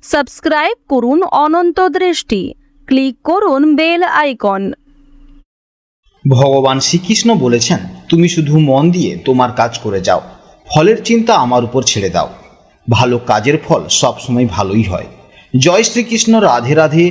Subscribe করুন অনন্ত দৃষ্টি, click করুন বেল আইকন। ভগবান শ্রীকৃষ্ণ বলেছেন, তুমি শুধু মন দিয়ে তোমার কাজ করে যাও, ফলের চিন্তা আমার উপর ছেড়ে দাও। ভালো কাজের ফল সবসময় ভালোই হয়। জয় শ্রীকৃষ্ণ, রাধে রাধে,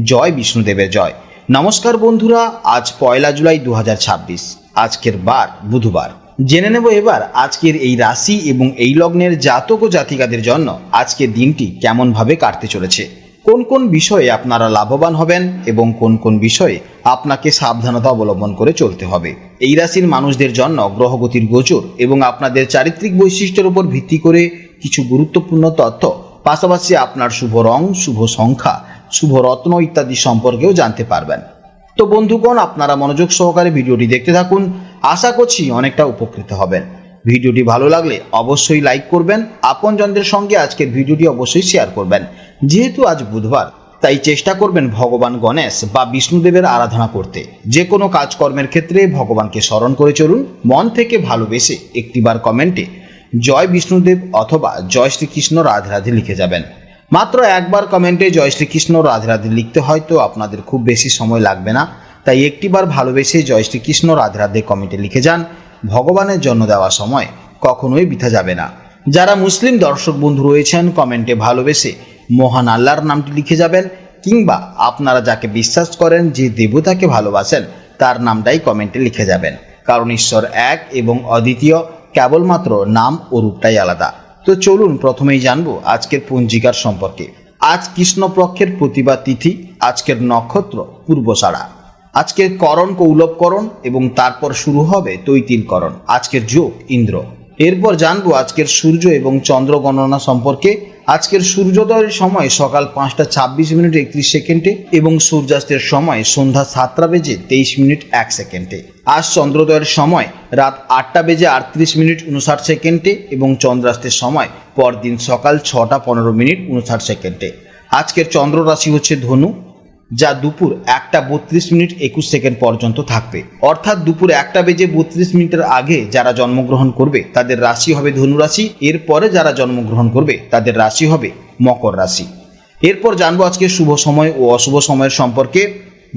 জয় বিষ্ণুদেবের জয়। নমস্কার বন্ধুরা, আজ 1 জুলাই 2026, আজকের বার বুধবার। জেনে নেব এবার আজকের এই রাশি এবং এই লগ্নের জাতক ও জাতিকাদের জন্য আজকের দিনটি কেমনভাবে কাটতে চলেছে, কোন কোন বিষয়ে আপনারা লাভবান হবেন এবং কোন কোন বিষয়ে আপনাকে সাবধানতা অবলম্বন করে চলতে হবে। এই রাশির মানুষদের জন্য গ্রহগতির গোচর এবং আপনাদের চারিত্রিক বৈশিষ্ট্যের উপর ভিত্তি করে কিছু গুরুত্বপূর্ণ তথ্য, পাশাপাশি আপনার শুভ রং, শুভ সংখ্যা, শুভ রত্ন ইত্যাদি সম্পর্কেও জানতে পারবেন। তো বন্ধুগণ, আপনারা মনোযোগ সহকারে ভিডিওটি দেখতে থাকুন, আশা করছি অনেকটা উপকৃত হবেন। ভিডিওটি ভালো লাগলে অবশ্যই লাইক করবেন, আপনজনদের সঙ্গে আজকের ভিডিওটি অবশ্যই শেয়ার করবেন। যেহেতু আজ বুধবার, তাই চেষ্টা করবেন ভগবান গণেশ বা বিষ্ণুদেবের আরাধনা করতে। যে কোনো কাজকর্মের ক্ষেত্রে ভগবানকে স্মরণ করে চলুন। মন থেকে ভালোবেসে একটিবার কমেন্টে জয় বিষ্ণুদেব অথবা জয় শ্রীকৃষ্ণ রাধে রাধে লিখে যাবেন। মাত্র একবার কমেন্টে জয় শ্রীকৃষ্ণ রাধে রাধে লিখতে হয়তো আপনাদের খুব বেশি সময় লাগবে না, তাই একটিবার ভালোবেসে জয় শ্রীকৃষ্ণ রাধে রাধে কমেন্টে লিখে যান। ভগবানের জন্য দেওয়া সময় কখনোই বৃথা যাবে না। যারা মুসলিম দর্শক বন্ধু রয়েছেন, কমেন্টে ভালোবেসে মহান আল্লাহর নামটি লিখে যাবেন, কিংবা আপনারা যাকে বিশ্বাস করেন, যে দেবতাকে ভালোবাসেন, তার নামটাই কমেন্টে লিখে যাবেন। কারণ ঈশ্বর এক এবং অদ্বিতীয়, কেবলমাত্র নাম ও রূপটাই আলাদা। তো চলুন প্রথমেই জানবো আজকের পঞ্জিকার সম্পর্কে। আজ কৃষ্ণপক্ষের প্রতিভা তিথি, আজকের নক্ষত্র পূর্বষাঢ়া, আজকের করণ কৌলবকরণ এবং তারপর শুরু হবে তৈতিলকরণ। আজকের যোগ ইন্দ্র। এরপর জানবো আজকের সূর্য এবং চন্দ্র গণনা সম্পর্কে। আজকের সূর্যোদয়ের সময় সকাল 5টা 26 মিনিট 31 সেকেন্ডে এবং সূর্যাস্তের সময় সন্ধ্যা 7টা বেজে 23 মিনিট 1 সেকেন্ডে। আজ চন্দ্রোদয়ের সময় রাত 8টা বেজে 38 মিনিট 59 সেকেন্ডে এবং চন্দ্রাস্তের সময় পরদিন সকাল 6টা 15 মিনিট 59 সেকেন্ডে। আজকের চন্দ্র রাশি হচ্ছে ধনু, যা দুপুর 1টা 32 মিনিট 21 সেকেন্ড পর্যন্ত থাকবে। অর্থাৎ দুপুর 1টা বেজে 32 মিনিটের আগে যারা জন্মগ্রহণ করবে তাদের রাশি হবে ধনু রাশি। এরপরে যারা জন্মগ্রহণ করবে তাদের রাশি হবে মকর রাশি। এরপর জানবো আজকে শুভ সময় ও অশুভ সময়ের সম্পর্কে।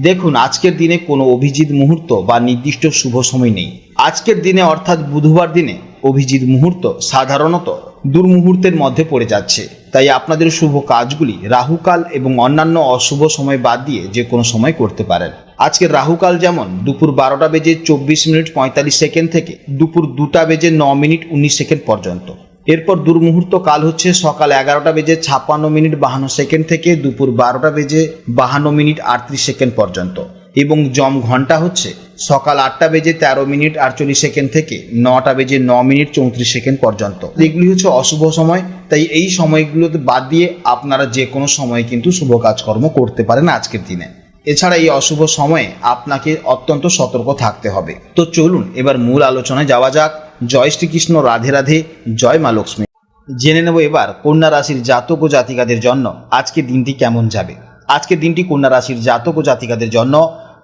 দেখুন, আজকের দিনে কোনো অভিজিৎ মুহূর্ত বা নির্দিষ্ট শুভ সময় নেই। আজকের দিনে অর্থাৎ বুধবার দিনে অভিজিৎ মুহূর্ত সাধারণত দুর্মুহূর্তের মধ্যে পড়ে যাচ্ছে, তাই আপনাদের শুভ কাজগুলি রাহুকাল এবং অন্যান্য অশুভ সময় বাদ দিয়ে যে কোনো সময় করতে পারেন। আজকের রাহুকাল যেমন দুপুর 12টা বেজে 24 মিনিট 45 সেকেন্ড থেকে দুপুর 2টা বেজে 9 মিনিট 19 সেকেন্ড পর্যন্ত। এরপর দুর্মুহূর্ত কাল হচ্ছে সকাল 11টা বেজে 56 মিনিট 52 সেকেন্ড থেকে দুপুর 12টা বেজে 52 মিনিট 38 সেকেন্ড পর্যন্ত। এবং জম ঘন্টা হচ্ছে সকাল 8টা বেজে 13 মিনিট 48 সেকেন্ড থেকে 9টা বেজে 9 মিনিট 34 সেকেন্ড পর্যন্ত। এগুলি হচ্ছে অশুভ সময়, তাই এই সময়গুলোতে বাদ দিয়ে আপনারা যে কোনো সময় কিন্তু শুভ কাজকর্ম করতে পারেন আজকের দিনে। এছাড়া এই অশুভ সময়ে আপনাকে অত্যন্ত সতর্ক থাকতে হবে। তো চলুন এবার মূল আলোচনায় যাওয়া যাক। জয় শ্রীকৃষ্ণ, রাধে রাধে, জয় মা লক্ষ্মী। জেনে নেব এবার কন্যা রাশির জাতক ও জাতিকাদের জন্য আজকের দিনটি কেমন যাবে। আজকের দিনটি কন্যা রাশির জাতক ও জাতিকাদের জন্য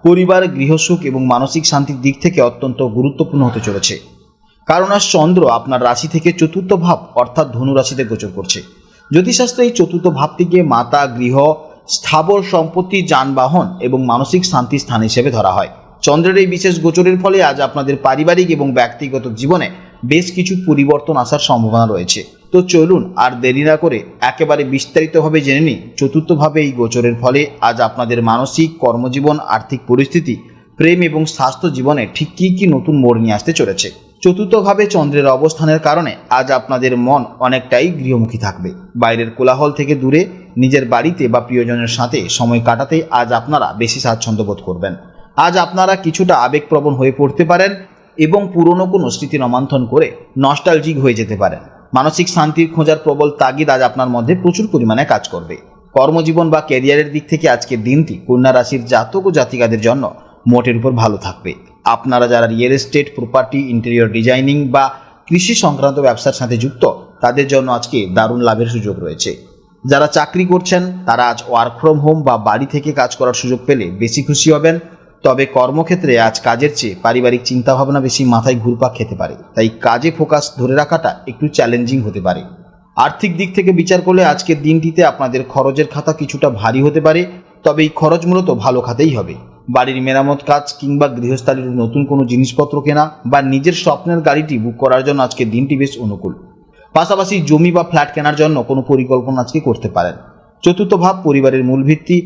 পরিবার, গৃহসুখ এবং মানসিক শান্তির দিক থেকে অত্যন্ত গুরুত্বপূর্ণ হতে চলেছে। কারণ আজ চন্দ্র আপনার রাশি থেকে চতুর্থ ভাব অর্থাৎ ধনু রাশিতে গোচর করছে। জ্যোতিষশাস্ত্রে এই চতুর্থ ভাবটিকে মাতা, গৃহ, স্থাবর সম্পত্তি, যানবাহন এবং মানসিক শান্তির স্থান হিসেবে ধরা হয়। চন্দ্রের এই বিশেষ গোচরের ফলে আজ আপনাদের পারিবারিক এবং ব্যক্তিগত জীবনে বেশ কিছু পরিবর্তন আসার সম্ভাবনা রয়েছে। তো চলুন আর দেরি না করে একেবারে বিস্তারিতভাবে জেনে নিই চতুর্থভাবে এই গোচরের ফলে আজ আপনাদের মানসিক, কর্মজীবন, আর্থিক পরিস্থিতি, প্রেম এবং স্বাস্থ্য জীবনে ঠিক কী কী নতুন মোড় নিয়ে আসতে চলেছে। চতুর্থভাবে চন্দ্রের অবস্থানের কারণে আজ আপনাদের মন অনেকটাই গৃহমুখী থাকবে। বাইরের কোলাহল থেকে দূরে নিজের বাড়িতে বা প্রিয়জনের সাথে সময় কাটাতে আজ আপনারা বেশি স্বাচ্ছন্দ্য বোধ করবেন। আজ আপনারা কিছুটা আবেগপ্রবণ হয়ে পড়তে পারেন এবং পুরনো কোনো স্মৃতি রোমন্থন করে নস্টালজিক হয়ে যেতে পারেন। মানসিক শান্তির খোঁজার প্রবল তাগিদ আজ আপনার মধ্যে প্রচুর পরিমাণে কাজ করবে। কর্মজীবন বা ক্যারিয়ারের দিক থেকে আজকের দিনটি কন্যা রাশির জাতক ও জাতিকাদের জন্য মোটের উপর ভালো থাকবে। আপনারা যারা real estate, property, interior designing বা কৃষি সংক্রান্ত ব্যবসার সাথে যুক্ত, তাদের জন্য আজকে দারুণ লাভের সুযোগ রয়েছে। যারা চাকরি করছেন তারা আজ ওয়ার্ক ফ্রম হোম বা বাড়ি থেকে কাজ করার সুযোগ পেলে বেশি খুশি হবেন। তবে কর্মক্ষেত্রে আজ কাজের চেয়ে পারিবারিক চিন্তাভাবনা বেশি মাথায় ঘুরপাক খেতে পারে, তাই কাজে ফোকাস ধরে রাখাটা একটু চ্যালেঞ্জিং হতে পারে। আর্থিক দিক থেকে বিচার করলে আজকের দিনটিতে আপনাদের খরচের খাতা কিছুটা ভারী হতে পারে, তবে এই খরচ মূলত ভালো খাতেই হবে। বাড়ির মেরামত কাজ কিংবা গৃহস্থালির নতুন কোনো জিনিসপত্র কেনা বা নিজের স্বপ্নের গাড়িটি বুক করার জন্য আজকের দিনটি বেশ অনুকূল। পাশাপাশি জমি বা ফ্ল্যাট কেনার জন্য কোনো পরিকল্পনা আজকে করতে পারেন। চতুর্থ ভাব পরিবারের মূল ভিত্তি,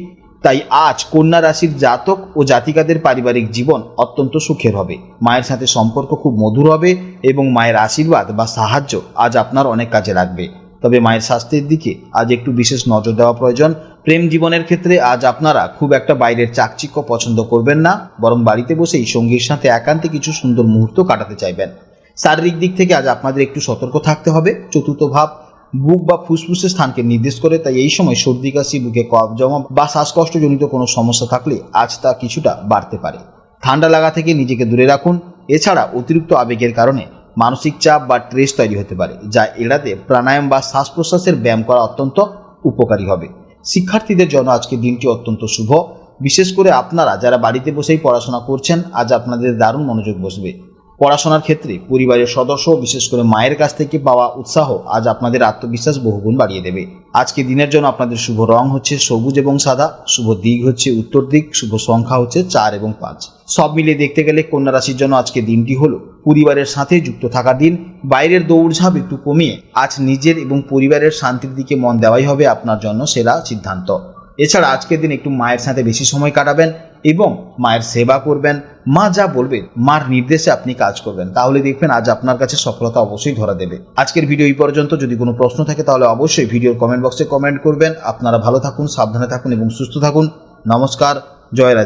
তাই আজ কন্যা রাশির জাতক ও জাতিকাদের পারিবারিক জীবন অত্যন্ত সুখের হবে। মায়ের সাথে সম্পর্ক খুব মধুর হবে এবং মায়ের আশীর্বাদ বা সাহায্য আজ আপনার অনেক কাজে লাগবে। তবে মায়ের স্বাস্থ্যের দিকে আজ একটু বিশেষ নজর দেওয়া প্রয়োজন। প্রেম জীবনের ক্ষেত্রে আজ আপনারা খুব একটা বাইরের চাকচিক্য পছন্দ করবেন না, বরং বাড়িতে বসেই সঙ্গীর সাথে একান্তে কিছু সুন্দর মুহূর্ত কাটাতে চাইবেন। শারীরিক দিক থেকে আজ আপনাদের একটু সতর্ক থাকতে হবে। চতুর্থ ভাব বুক বা ফুসফুসের স্থানকে নির্দেশ করে, তাই এই সময় সর্দি কাশি, বুকে কফ জমা বা শ্বাসকষ্টজনিত কোনো সমস্যা থাকলে আজ তা কিছুটা বাড়তে পারে। ঠান্ডা লাগা থেকে নিজেকে দূরে রাখুন। এছাড়া অতিরিক্ত আবেগের কারণে মানসিক চাপ বা স্ট্রেস তৈরি হতে পারে, যা এড়াতে প্রাণায়াম বা শ্বাস প্রশ্বাসের ব্যায়াম করা অত্যন্ত উপকারী হবে। শিক্ষার্থীদের জন্য আজকে দিনটি অত্যন্ত শুভ। বিশেষ করে আপনারা যারা বাড়িতে বসেই পড়াশোনা করছেন, আজ আপনাদের দারুণ মনোযোগ বসবে। পড়াশোনার ক্ষেত্রে পরিবারের সদস্য, বিশেষ করে মায়ের কাছ থেকে পাওয়া উৎসাহ আজ আপনাদের আত্মবিশ্বাস বহুগুণ বাড়িয়ে দেবে। আজকে দিনের জন্য আপনাদের শুভ রং হচ্ছে সবুজ এবং সাদা, শুভ দিক হচ্ছে উত্তর দিক, শুভ সংখ্যা হচ্ছে 4 এবং 5। সব মিলিয়ে দেখতে গেলে কন্যা রাশির জন্য আজকে দিনটি হলো পরিবারের সাথে যুক্ত থাকার দিন। বাইরের দৌড়ঝাঁপ একটু কমিয়ে আজ নিজের এবং পরিবারের শান্তির দিকে মন দেওয়াই হবে আপনার জন্য সেরা সিদ্ধান্ত। এছাড়া আজকের দিন একটু মায়ের সাথে বেশি সময় কাটাবেন এবং মায়ের সেবা করবেন। মা যা বলবেন, মার নির্দেশে আপনি কাজ করবেন, তাহলে দেখবেন আজ আপনার কাছে সফলতা অবশ্যই ধরা দেবে। আজকের ভিডিও এই পর্যন্ত। যদি কোনো প্রশ্ন থাকে তাহলে অবশ্যই ভিডিওর কমেন্ট বক্সে কমেন্ট করবেন। আপনারা ভালো থাকুন, সাবধানে থাকুন এবং সুস্থ থাকুন। নমস্কার, জয় রাধে।